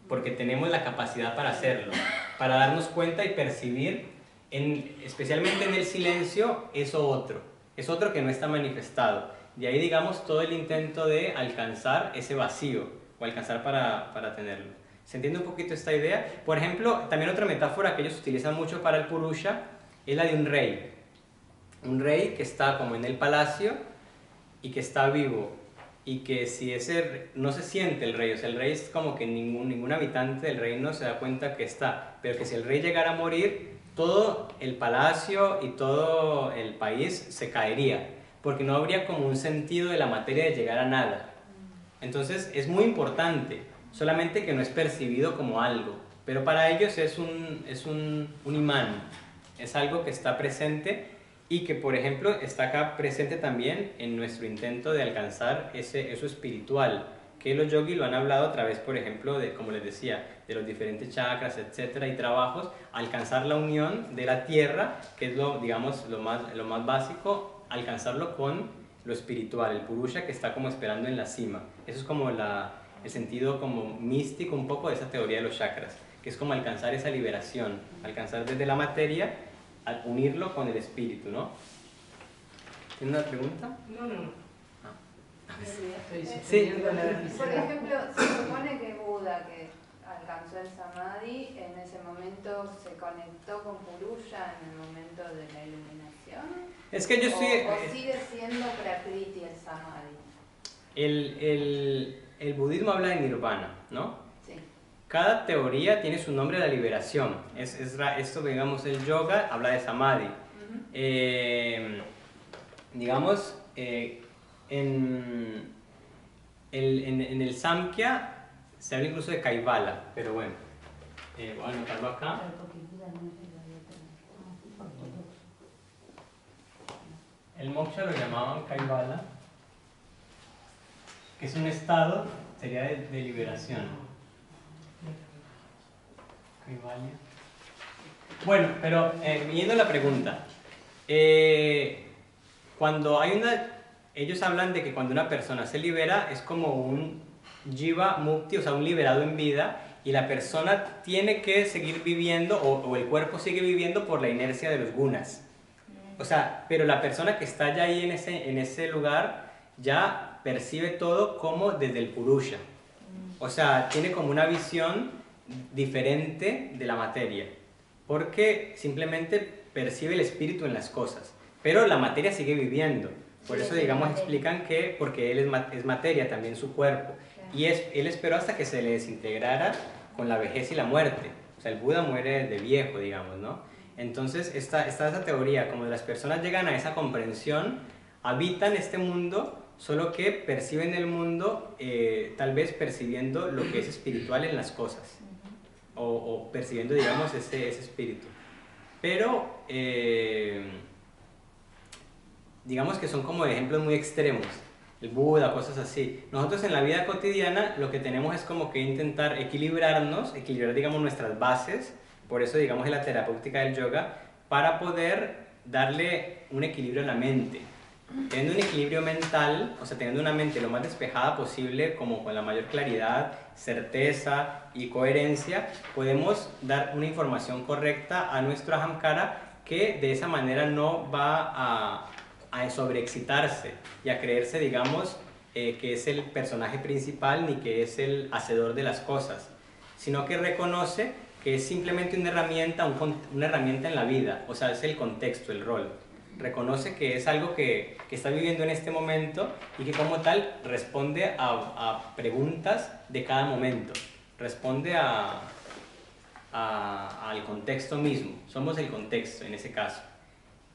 porque tenemos la capacidad para hacerlo, para darnos cuenta y percibir, especialmente en el silencio, es otro que no está manifestado. De ahí, digamos, todo el intento de alcanzar ese vacío, o alcanzar para tenerlo. ¿Se entiende un poquito esta idea? Por ejemplo, también otra metáfora que ellos utilizan mucho para el purusha es la de un rey. Un rey que está como en el palacio y que está vivo, y que si no se siente el rey, o sea, el rey es como que ningún habitante del reino se da cuenta que está, pero que si el rey llegara a morir, todo el palacio y todo el país se caería, porque no habría como un sentido de la materia de llegar a nada. Entonces es muy importante, solamente que no es percibido como algo, pero para ellos es un imán, es algo que está presente y que, por ejemplo, está acá presente también en nuestro intento de alcanzar eso espiritual, que los yogis lo han hablado a través, por ejemplo, de, como les decía, de los diferentes chakras, etcétera, y trabajos, alcanzar la unión de la tierra, que es digamos, lo más básico, alcanzarlo con lo espiritual, el purusha que está como esperando en la cima. Eso es como el sentido como místico un poco de esa teoría de los chakras, que es como alcanzar esa liberación, alcanzar desde la materia, al unirlo con el espíritu, ¿no? ¿Tiene una pregunta? No. Estoy Sí. sosteniendo la Por ejemplo, se supone que Buda, que alcanzó el samadhi, en ese momento se conectó con Purusha en el momento de la iluminación. Es que yo estoy... ¿O sigue siendo Prakriti el samadhi? El budismo habla de nirvana, ¿no? Sí. Cada teoría tiene su nombre de la liberación. Esto, digamos, el yoga habla de samadhi. Digamos, en el samkhya se habla incluso de kaivala, pero bueno, voy a anotarlo acá. El moksha lo llamaban kaivala. que es un estado, sería de liberación. Kaivalya. Bueno, pero yendo a la pregunta, cuando hay ellos hablan de que cuando una persona se libera es como un jiva mukti, o sea, un liberado en vida, y la persona tiene que seguir viviendo, o el cuerpo sigue viviendo por la inercia de los gunas. O sea, pero la persona que está ya ahí en ese lugar ya percibe todo como desde el purusha. O sea, tiene como una visión diferente de la materia, porque simplemente percibe el espíritu en las cosas, pero la materia sigue viviendo. Por eso, digamos, explican que, porque él es materia, también su cuerpo, y él esperó hasta que se le desintegrara con la vejez y la muerte. O sea, el Buda muere de viejo, digamos, ¿no? Entonces, está esa teoría, como las personas llegan a esa comprensión, habitan este mundo, solo que perciben el mundo, tal vez percibiendo lo que es espiritual en las cosas, o percibiendo, digamos, ese espíritu. Pero, digamos que son como ejemplos muy extremos, el Buda, cosas así. Nosotros en la vida cotidiana lo que tenemos es como que intentar equilibrar, digamos, nuestras bases, por eso, digamos, en la terapéutica del yoga, para poder darle un equilibrio a la mente. Teniendo un equilibrio mental, o sea, teniendo una mente lo más despejada posible, como con la mayor claridad, certeza y coherencia, podemos dar una información correcta a nuestro ahamkara, que de esa manera no va a sobreexcitarse y a creerse, digamos, que es el personaje principal ni que es el hacedor de las cosas, sino que reconoce que es simplemente una herramienta en la vida, o sea, es el contexto, el rol. Reconoce que es algo que está viviendo en este momento y que como tal responde a preguntas de cada momento, responde al contexto mismo, somos el contexto en ese caso.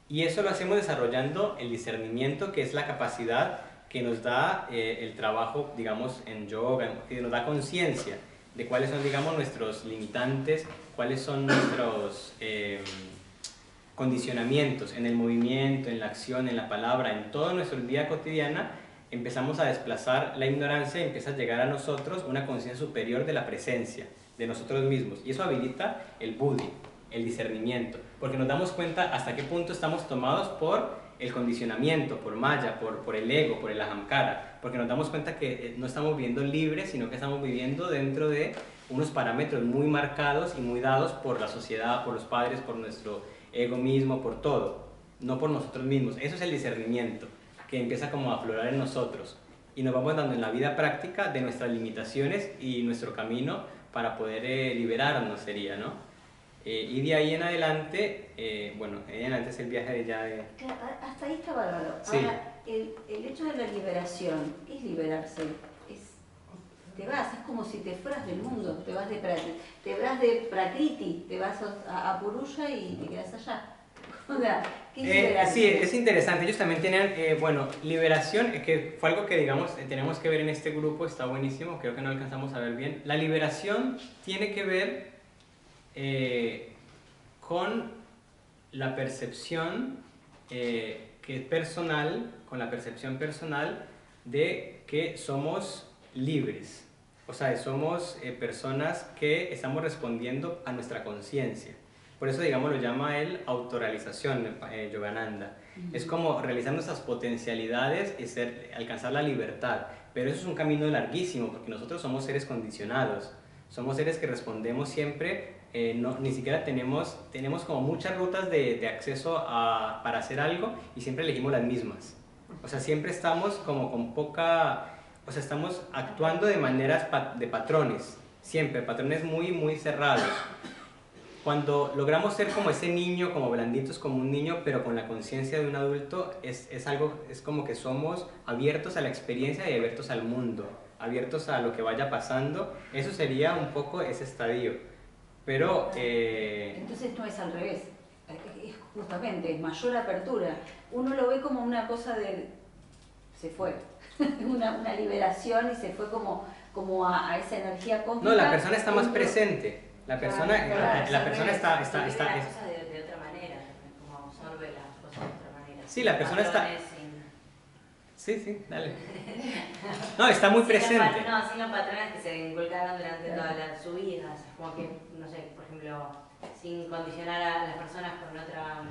Y eso lo hacemos desarrollando el discernimiento, que es la capacidad que nos da el trabajo, digamos, en yoga, que nos da conciencia de cuáles son, digamos, nuestros limitantes, cuáles son nuestros condicionamientos en el movimiento, en la acción, en la palabra, en toda nuestra vida cotidiana. Empezamos a desplazar la ignorancia y empieza a llegar a nosotros una conciencia superior de la presencia, de nosotros mismos. Y eso habilita el buddhi, el discernimiento, porque nos damos cuenta hasta qué punto estamos tomados por el condicionamiento, por maya, por el ego, por el ahamkara, porque nos damos cuenta que no estamos viviendo libres, sino que estamos viviendo dentro de unos parámetros muy marcados y muy dados por la sociedad, por los padres, por nuestro ego mismo, por todo, no por nosotros mismos. Eso es el discernimiento, que empieza como a aflorar en nosotros, y nos vamos dando en la vida práctica de nuestras limitaciones y nuestro camino para poder liberarnos, sería, ¿no? Y de ahí en adelante, bueno, ahí en adelante es el viaje de ya de... Hasta ahí está bárbaro. Sí. Ahora, el hecho de la liberación, ¿qué es liberarse? Te vas, es como si te fueras del mundo, te vas de Prakriti, te vas a Purusha y te quedas allá. O sea, ¿qué es liberación? Sí, es interesante. Ellos también tenían, bueno, liberación, que fue algo que, digamos, tenemos que ver en este grupo, está buenísimo, creo que no alcanzamos a ver bien. La liberación tiene que ver con la percepción que es personal, con la percepción personal de que somos libres. O sea, somos personas que estamos respondiendo a nuestra conciencia. Por eso, digamos, lo llama él autorrealización, Yogananda. Es como realizar nuestras potencialidades y alcanzar la libertad. Pero eso es un camino larguísimo, porque nosotros somos seres condicionados. Somos seres que respondemos siempre, ni siquiera tenemos como muchas rutas de acceso para hacer algo, y siempre elegimos las mismas. O sea, siempre estamos como con poca... O sea, estamos actuando de maneras de patrones, siempre, patrones muy, muy cerrados. Cuando logramos ser como ese niño, como blanditos como un niño, pero con la conciencia de un adulto, es como que somos abiertos a la experiencia y abiertos al mundo, abiertos a lo que vaya pasando. Eso sería un poco ese estadio. Pero... Entonces no es al revés, es justamente mayor apertura. Uno lo ve como una cosa de... se fue. una liberación y se fue como a esa energía cósmica. No, la persona está más presente. La persona, Claro, la persona está las cosas de otra manera, como absorbe las cosas de otra manera. Sí, la persona está... Sí, sí, dale. No, está muy presente. No, sin los patrones que se inculcaron durante toda su vida. O sea, como que, no sé, por ejemplo, sin condicionar a las personas con otra...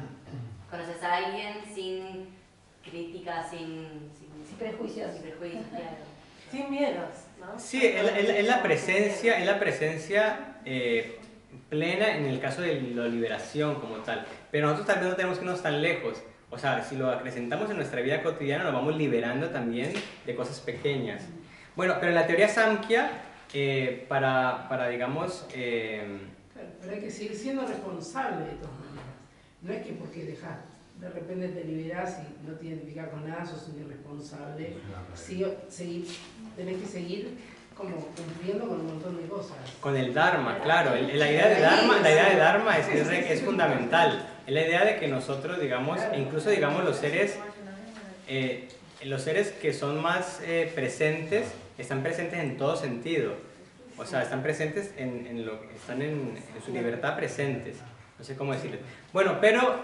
Conoces a alguien sin crítica, sin prejuicios. Sin prejuicios, claro. Sin miedos, ¿no? Sí, es la presencia plena en el caso de la liberación como tal. Pero nosotros también no tenemos que irnos tan lejos. O sea, si lo acrecentamos en nuestra vida cotidiana, nos vamos liberando también de cosas pequeñas. Bueno, pero en la teoría Samkhya, para digamos... Pero hay que seguir siendo responsable de todas maneras. No es que porque dejas, de repente te liberás y no te identificas con nada, sos un irresponsable. Tenés que seguir como cumpliendo con un montón de cosas. Con el Dharma, claro. La idea de Dharma es fundamental. Es la idea de que nosotros, digamos, incluso digamos los seres que son más presentes, están presentes en todo sentido. O sea, están presentes están en su libertad presentes. No sé cómo decirles. Bueno, pero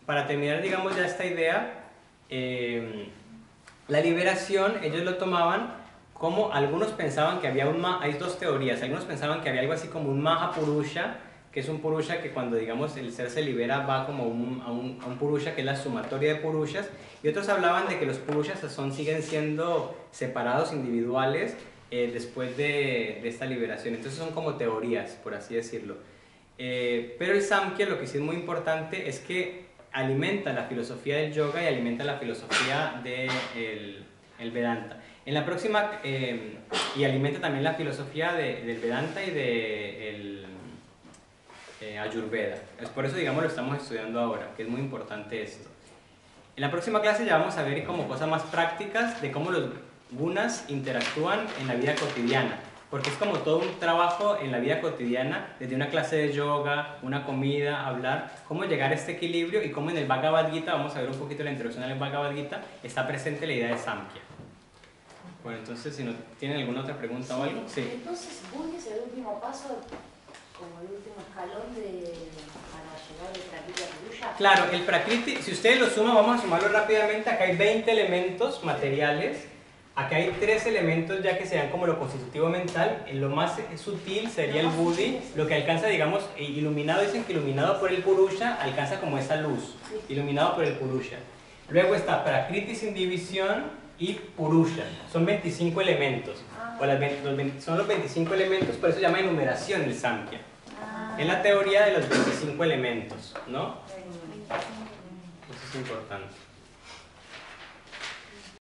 para terminar, digamos, ya esta idea, la liberación, ellos lo tomaban como algunos pensaban que había hay dos teorías. Algunos pensaban que había algo así como un Mahapurusha, que es un Purusha que cuando, digamos, el ser se libera va como a un Purusha que es la sumatoria de Purushas, y otros hablaban de que los Purushas siguen siendo separados, individuales, después de esta liberación. Entonces son como teorías, por así decirlo. Pero el Samkhya, lo que sí es muy importante es que alimenta la filosofía del yoga y alimenta la filosofía del Vedanta. En la próxima, y alimenta también la filosofía del Vedanta y del Ayurveda. Es por eso, digamos, lo estamos estudiando ahora, que es muy importante esto. En la próxima clase ya vamos a ver como cosas más prácticas de cómo los gunas interactúan en la vida cotidiana, porque es como todo un trabajo en la vida cotidiana, desde una clase de yoga, una comida, hablar, cómo llegar a este equilibrio y cómo en el Bhagavad Gita, vamos a ver un poquito la introducción al Bhagavad Gita, está presente la idea de Samkhya. Bueno, entonces, si no tienen alguna otra pregunta o algo. Sí. Entonces, Buddha es el último paso, como el último escalón para llegar al Prakriti Purusha. Claro, el Prakriti, si ustedes lo suman, vamos a sumarlo rápidamente, acá hay 20 elementos materiales, acá hay 3 elementos ya que sean como lo constitutivo mental, lo más sutil sería el Buddhi, lo que alcanza, digamos, iluminado, dicen que iluminado por el Purusha, alcanza como esa luz, iluminado por el Purusha. Luego está Prakriti sin división, y Purusha, son 25 elementos, son los 25 elementos, por eso se llama enumeración el Samkhya. Es la teoría de los 25 elementos, ¿no? Eso es importante.